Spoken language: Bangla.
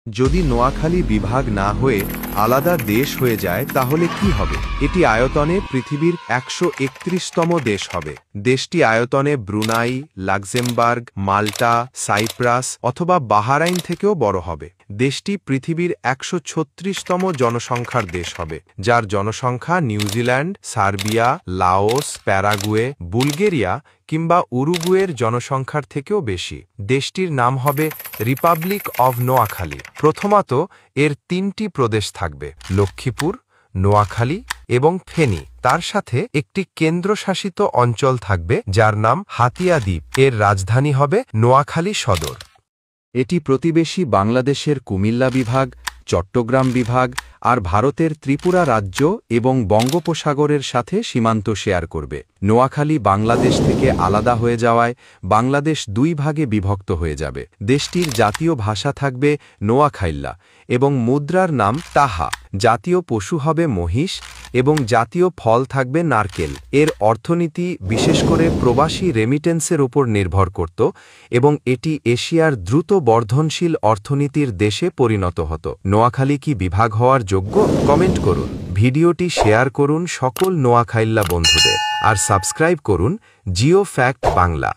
যদি নোয়াখালী বিভাগ না হয়ে আলাদা দেশ হয়ে যায় তাহলে কি হবে? এটি আয়তনে পৃথিবীর ১৩১তম দেশ হবে। দেশটি আয়তনে ব্রুনাই, লাক্সেমবার্গ, মাল্টা, সাইপ্রাস অথবা বাহারাইন থেকেও বড় হবে। দেশটি পৃথিবীর ১৩৬তম জনসংখ্যার দেশ হবে, যার জনসংখ্যা New Zealand, Serbia, Laos, Paraguay, Bulgaria কিংবা উরুগুয়ের জনসংখ্যার থেকেও বেশি। দেশটির নাম হবে রিপাবলিক অব নোয়াখালী। প্রথমত এর ৩টি প্রদেশ থাকবে: লক্ষ্মীপুর, নোয়াখালী এবং ফেনী। তার সাথে একটি কেন্দ্রশাসিত অঞ্চল থাকবে যার নাম হাতিয়া দ্বীপ। এর রাজধানী হবে নোয়াখালী সদর। এটি প্রতিবেশী বাংলাদেশের কুমিল্লা বিভাগ, চট্টগ্রাম বিভাগ আর ভারতের ত্রিপুরা রাজ্য এবং বঙ্গোপসাগরের সাথে সীমান্ত শেয়ার করবে। নোয়াখালী বাংলাদেশ থেকে আলাদা হয়ে যাওয়ায় বাংলাদেশ দুই ভাগে বিভক্ত হয়ে যাবে। দেশটির জাতীয় ভাষা থাকবে নোয়াখাইল্লা এবং মুদ্রার নাম তাহা। জাতীয় পশু হবে মহিষ এবং জাতীয় ফল থাকবে নারকেল। এর অর্থনীতি বিশেষ করে প্রবাসী রেমিটেন্সের উপর নির্ভর করত এবং এটি এশিয়ার দ্রুত বর্ধনশীল অর্থনীতির দেশে পরিণত হতো। নোয়াখালী কি বিভাগ হওয়ার যোগ্য? কমেন্ট করুন, ভিডিওটি শেয়ার করুন সকল নোয়াখাইল্লা বন্ধুদের, আর সাবস্ক্রাইব করুন জিও ফ্যাক্ট বাংলা।